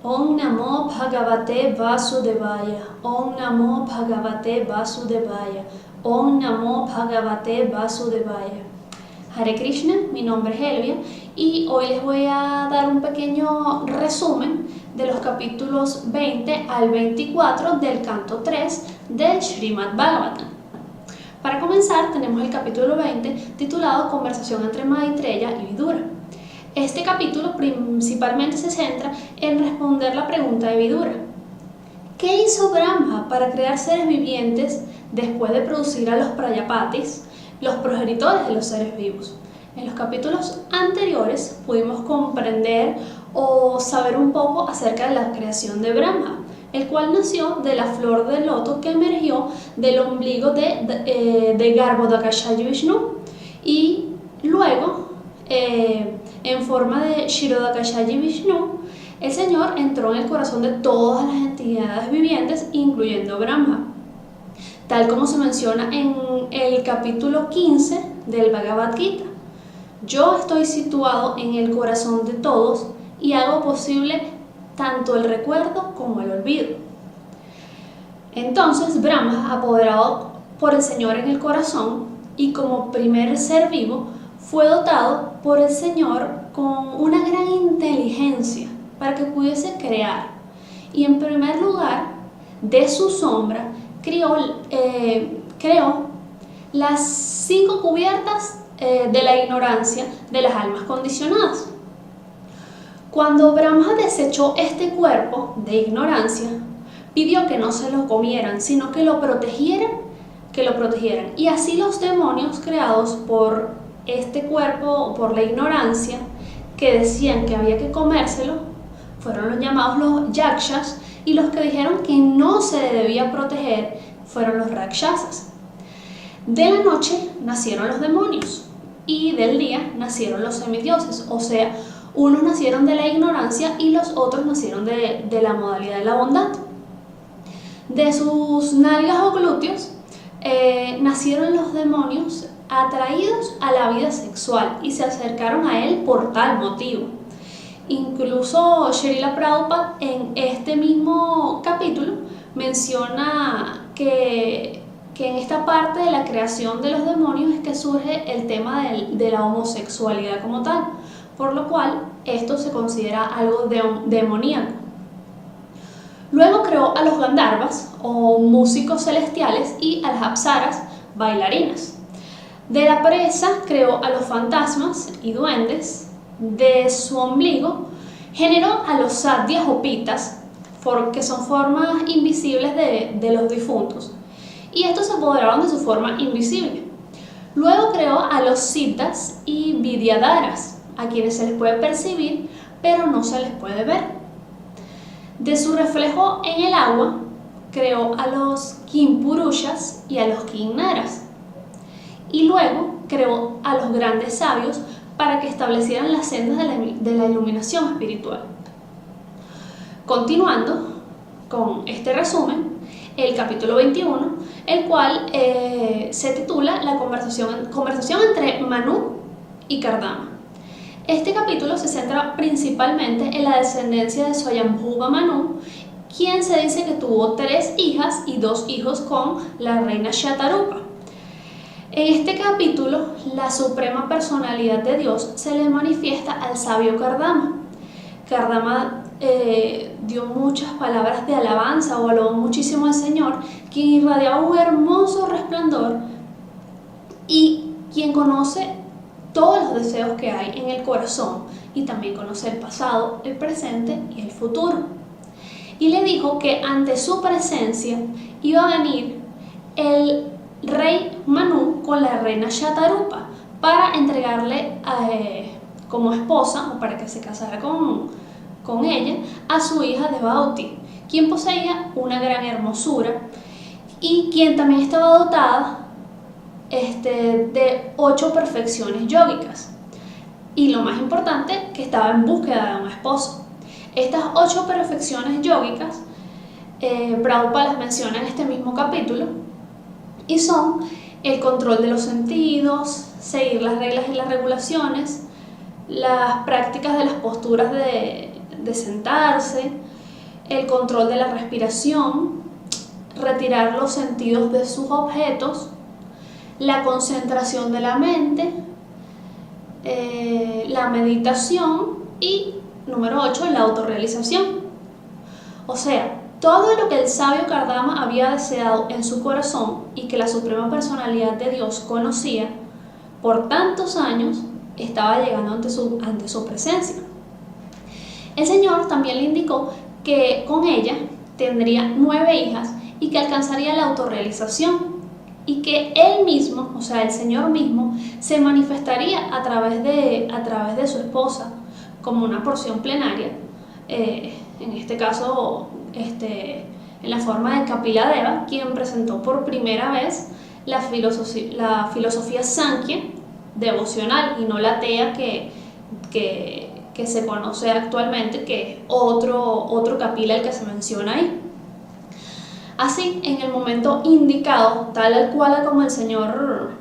Om Namo Bhagavate Vasudevaya. Om Namo Bhagavate Vasudevaya. Om Namo Bhagavate Vasudevaya. Hare Krishna, mi nombre es Elvia y hoy les voy a dar un pequeño resumen de los capítulos 20 al 24 del canto 3 del Srimad Bhagavatam. Para comenzar tenemos el capítulo 20 titulado Conversación entre Maitreya y Vidura. Este capítulo principalmente se centra en responder la pregunta de Vidura. ¿Qué hizo Brahma para crear seres vivientes después de producir a los Prajapatis, los progenitores de los seres vivos? En los capítulos anteriores pudimos comprender o saber un poco acerca de la creación de Brahma, el cual nació de la flor de loto que emergió del ombligo de Garbhodakashayi Vishnu y luego en forma de Kshirodakashayi Vishnu, el Señor entró en el corazón de todas las entidades vivientes, incluyendo Brahma. Tal como se menciona en el capítulo 15 del Bhagavad Gita. Yo estoy situado en el corazón de todos y hago posible tanto el recuerdo como el olvido. Entonces Brahma, apoderado por el Señor en el corazón y como primer ser vivo, fue dotado por el Señor con una gran inteligencia para que pudiese crear. Y en primer lugar, de su sombra, creó las 5 cubiertas de la ignorancia de las almas condicionadas. Cuando Brahma desechó este cuerpo de ignorancia, pidió que no se lo comieran, sino que lo protegieran. Y así los demonios creados por este cuerpo o por la ignorancia, que decían que había que comérselo, fueron los llamados los yakshas, y los que dijeron que no se debía proteger fueron los rakshasas. De la noche nacieron los demonios y del día nacieron los semidioses, o sea, unos nacieron de la ignorancia y los otros nacieron de la modalidad de la bondad. De sus nalgas o glúteos nacieron los demonios atraídos a la vida sexual y se acercaron a él por tal motivo. Incluso Srila Prabhupada en este mismo capítulo menciona que en esta parte de la creación de los demonios es que surge el tema de la homosexualidad como tal, por lo cual esto se considera algo demoníaco. Luego creó a los Gandharvas o músicos celestiales y a las Apsaras, bailarinas. De la presa creó a los fantasmas y duendes. De su ombligo generó a los satyas o pitas, que son formas invisibles de los difuntos, y estos se apoderaron de su forma invisible. Luego creó a los siddhas y vidyadharas, a quienes se les puede percibir pero no se les puede ver. De su reflejo en el agua creó a los kimpurushas y a los kinnaras, y luego creó a los grandes sabios para que establecieran las sendas de la iluminación espiritual. Continuando con este resumen, el capítulo 21, el cual se titula La conversación entre Manu y Kardama. Este capítulo se centra principalmente en la descendencia de Swayambhuva Manu, quien se dice que tuvo 3 hijas y 2 hijos con la reina Shatarupa. En este capítulo, la suprema personalidad de Dios se le manifiesta al sabio Kardama. Kardama dio muchas palabras de alabanza o alabó muchísimo al Señor, quien irradiaba un hermoso resplandor y quien conoce todos los deseos que hay en el corazón y también conoce el pasado, el presente y el futuro. Y le dijo que ante su presencia iba a venir el rey Manu con la reina Shatarupa para entregarle como esposa o para que se casara con ella a su hija Devauti, quien poseía una gran hermosura y quien también estaba dotada de 8 perfecciones yógicas, y lo más importante, que estaba en búsqueda de un esposo. Estas 8 perfecciones yógicas Prabhupada las menciona en este mismo capítulo y son el control de los sentidos, seguir las reglas y las regulaciones, las prácticas de las posturas de sentarse, el control de la respiración, retirar los sentidos de sus objetos, la concentración de la mente, la meditación y, número 8, la autorrealización. O sea, todo lo que el sabio Kardama había deseado en su corazón y que la Suprema Personalidad de Dios conocía por tantos años, estaba llegando ante su presencia. El Señor también le indicó que con ella tendría 9 hijas y que alcanzaría la autorrealización, y que él mismo, o sea, el Señor mismo, se manifestaría a través de su esposa como una porción plenaria, en este caso en la forma de Kapila-deva, quien presentó por primera vez la filosofía Sankhya devocional y no la atea que se conoce actualmente, que es otro Kapila el que se menciona ahí. Así, en el momento indicado, tal cual como el Señor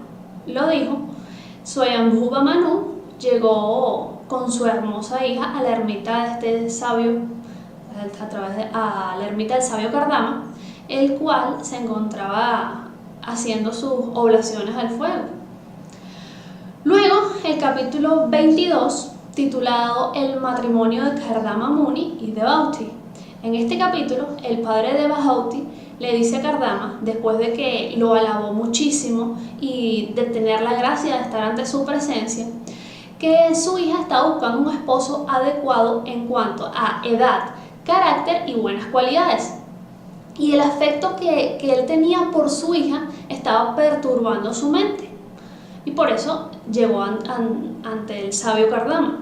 lo dijo, Swayambhuva Manu llegó con su hermosa hija a la ermita de este sabio, a la ermita del sabio Kardama, el cual se encontraba haciendo sus oblaciones al fuego. Luego, el capítulo 22, titulado El matrimonio de Kardama Muni y Devauti. En este capítulo, el padre de Devauti le dice a Kardama, después de que lo alabó muchísimo y de tener la gracia de estar ante su presencia, que su hija estaba buscando un esposo adecuado en cuanto a edad, carácter y buenas cualidades. Y el afecto que él tenía por su hija estaba perturbando su mente. Y por eso llegó ante el sabio Kardama.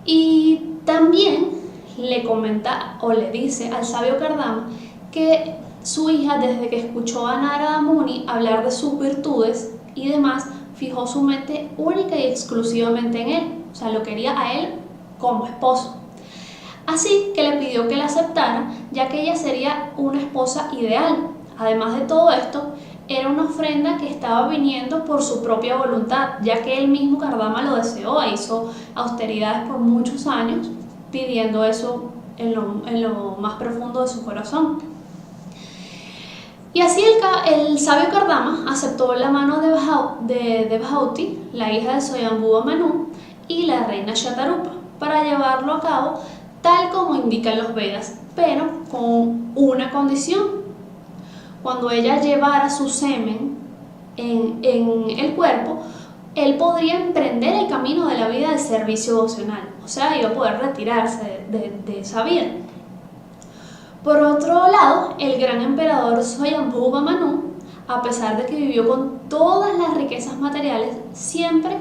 Y también le comenta o le dice al sabio Kardama que su hija, desde que escuchó a Narada Muni hablar de sus virtudes y demás, fijó su mente única y exclusivamente en él, o sea, lo quería a él como esposo. Así que le pidió que la aceptara, ya que ella sería una esposa ideal. Además de todo esto, era una ofrenda que estaba viniendo por su propia voluntad, ya que él mismo Kardama lo deseó e hizo austeridades por muchos años, pidiendo eso en lo más profundo de su corazón. Y así el sabio Kardama aceptó la mano de Devauti, la hija de Swayambhuva Manu, y la reina Shatarupa, para llevarlo a cabo tal como indican los Vedas, pero con una condición. Cuando ella llevara su semen en el cuerpo, él podría emprender el camino de la vida del servicio devocional, o sea, iba a poder retirarse de esa vida. Por otro lado, el gran emperador Swayambhuva Manu, a pesar de que vivió con todas las riquezas materiales, siempre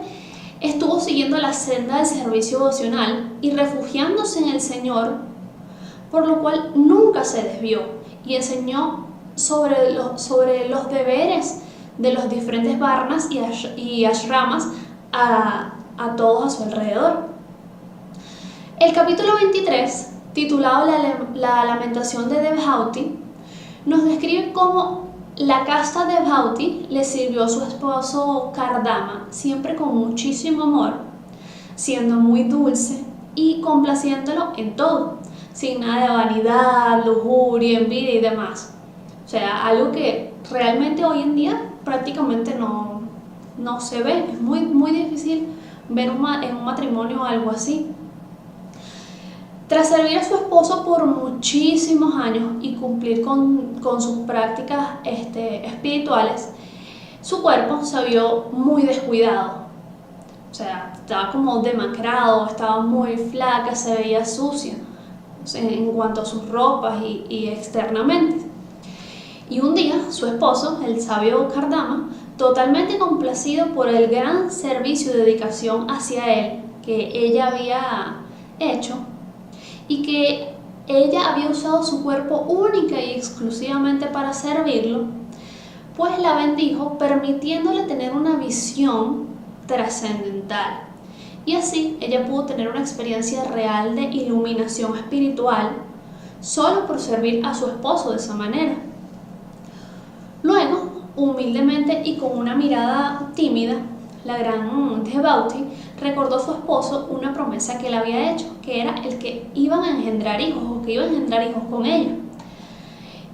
estuvo siguiendo la senda del servicio devocional y refugiándose en el Señor, por lo cual nunca se desvió y enseñó sobre los deberes de los diferentes varnas y ashramas a todos a su alrededor. El capítulo 23, titulado La lamentación de Devauti, nos describe cómo la casta de Devauti le sirvió a su esposo Kardama, siempre con muchísimo amor, siendo muy dulce y complaciéndolo en todo, sin nada de vanidad, lujuria, envidia y demás. O sea, algo que realmente hoy en día prácticamente no se ve. Es muy, muy difícil ver en un matrimonio algo así. Tras servir a su esposo por muchísimos años y cumplir con sus prácticas espirituales, su cuerpo se vio muy descuidado. O sea, estaba como demacrado, estaba muy flaca, se veía sucia en cuanto a sus ropas y externamente. Y un día su esposo, el sabio Kardama, totalmente complacido por el gran servicio y dedicación hacia él que ella había hecho, y que ella había usado su cuerpo única y exclusivamente para servirlo, pues la bendijo, permitiéndole tener una visión trascendental. Y así ella pudo tener una experiencia real de iluminación espiritual solo por servir a su esposo de esa manera. Luego, humildemente y con una mirada tímida, la gran Djebauti, recordó a su esposo una promesa que él había hecho, que era el que iban a engendrar hijos o que iban a engendrar hijos con ella.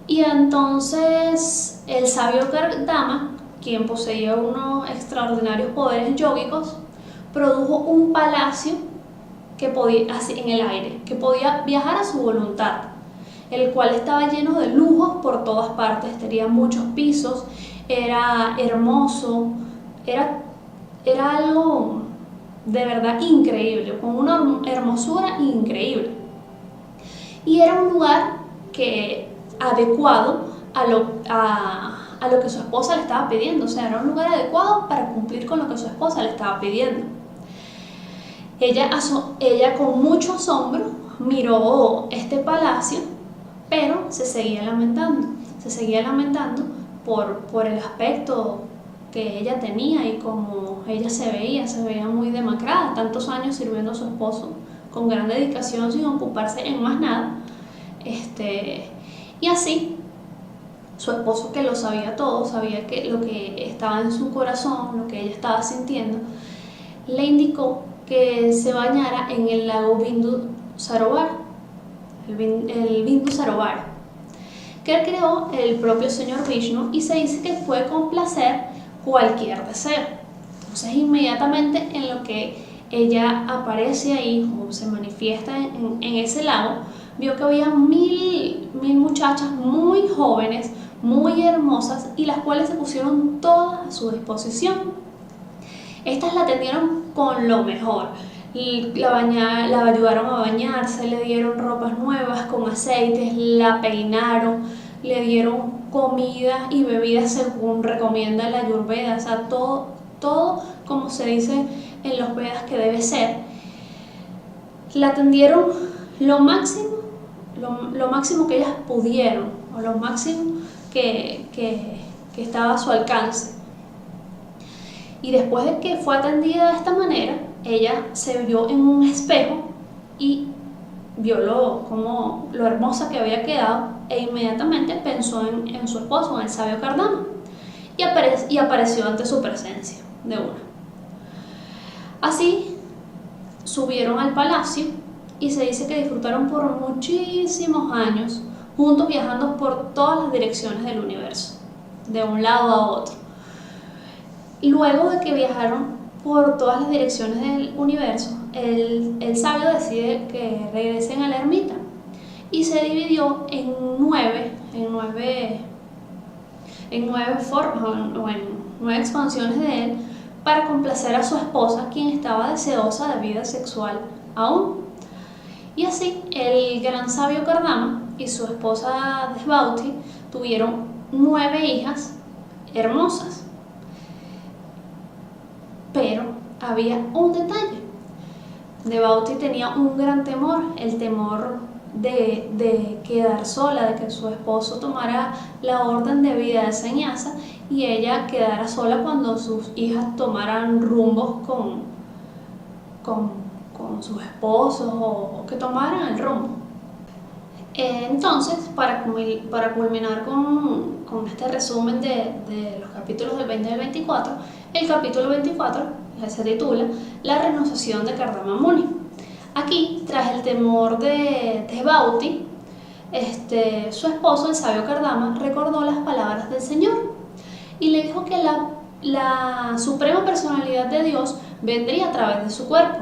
Y entonces el sabio Kardama, quien poseía unos extraordinarios poderes yógicos, produjo un palacio que podía, así en el aire, que podía viajar a su voluntad, el cual estaba lleno de lujos por todas partes, tenía muchos pisos, era hermoso, era algo de verdad increíble, con una hermosura increíble. Y era un lugar adecuado a lo que su esposa le estaba pidiendo, o sea, era un lugar adecuado para cumplir con lo que su esposa le estaba pidiendo. Ella con mucho asombro miró este palacio, pero se seguía lamentando por el aspecto que ella tenía y como ella se veía muy demacrada, tantos años sirviendo a su esposo con gran dedicación sin ocuparse en más nada. Y así, su esposo, que lo sabía todo, sabía que lo que estaba en su corazón, lo que ella estaba sintiendo, le indicó que se bañara en el lago Bindu Sarovar, el Bindu Sarovar, que creó el propio señor Vishnu, y se dice que puede complacer cualquier deseo. Entonces, inmediatamente en lo que ella aparece ahí o se manifiesta en ese lago, vio que había mil muchachas muy jóvenes, muy hermosas, y las cuales se pusieron todas a su disposición. Estas la atendieron con lo mejor, la ayudaron a bañarse, le dieron ropas nuevas con aceites, la peinaron, le dieron comida y bebidas según recomienda la Ayurveda, o sea, todo como se dice en los Vedas que debe ser. La atendieron lo máximo que ellas pudieron, o lo máximo que estaba a su alcance. Y después de que fue atendida de esta manera, ella se vio en un espejo y vio lo hermosa que había quedado, e inmediatamente pensó en su esposo, en el sabio Kardama, y apareció ante su presencia de una. Así subieron al palacio y se dice que disfrutaron por muchísimos años juntos, viajando por todas las direcciones del universo, de un lado a otro. Luego de que viajaron por todas las direcciones del universo, el sabio decide que regresen a la ermita y se dividió en nueve formas o en 9 expansiones de él para complacer a su esposa, quien estaba deseosa de vida sexual aún. Y así el gran sabio Kardama y su esposa Djebauti tuvieron 9 hijas hermosas. Pero había un detalle. Djebauti tenía un gran temor, el temor de quedar sola, de que su esposo tomara la orden de vida de sannyasa y ella quedara sola cuando sus hijas tomaran rumbos con sus esposos o que tomaran el rumbo. Entonces, para culminar con este resumen de los capítulos del 20 y del 24, el capítulo 24 se titula La renunciación de Kardama Muni. Aquí, tras el temor de Djebauti, su esposo, el sabio Kardama, recordó las palabras del Señor y le dijo que la suprema personalidad de Dios vendría a través de su cuerpo,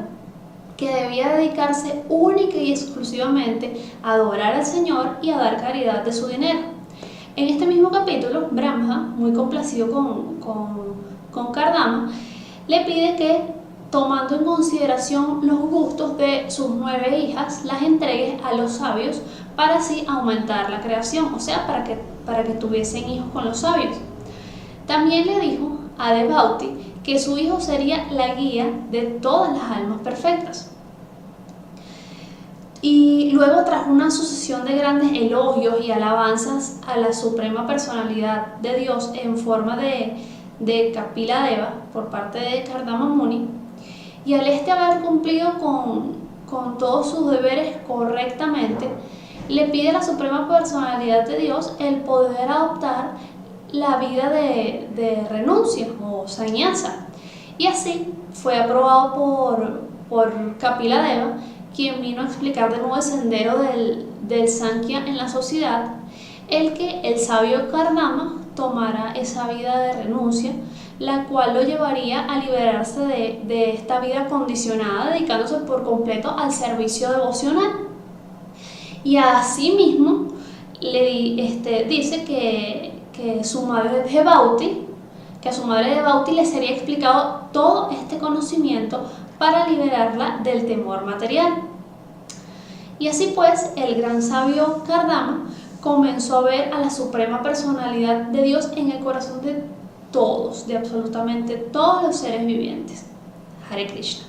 que debía dedicarse única y exclusivamente a adorar al Señor y a dar caridad de su dinero. En este mismo capítulo, Brahma, muy complacido con Kardama, le pide que, tomando en consideración los gustos de sus 9 hijas, las entregue a los sabios para así aumentar la creación, o sea, para que tuviesen hijos con los sabios. También le dijo a Djebauti que su hijo sería la guía de todas las almas perfectas. Y luego, tras una sucesión de grandes elogios y alabanzas a la suprema personalidad de Dios en forma de Kapila Deva por parte de Kardama Muni, y al haber cumplido con todos sus deberes correctamente, le pide a la suprema personalidad de Dios el poder adoptar la vida de renuncia o sannyasa, Y así fue aprobado por Kapila Deva, quien vino a explicar de nuevo el sendero del Sankhya en la sociedad, el que el sabio Kardama tomara esa vida de renuncia, la cual lo llevaría a liberarse de esta vida condicionada, dedicándose por completo al servicio devocional. Y asimismo dice que su madre Devauti, que a su madre Devauti le sería explicado todo este conocimiento para liberarla del temor material. Y así pues, el gran sabio Kardama comenzó a ver a la suprema personalidad de Dios en el corazón de todos, de absolutamente todos los seres vivientes. Hare Krishna.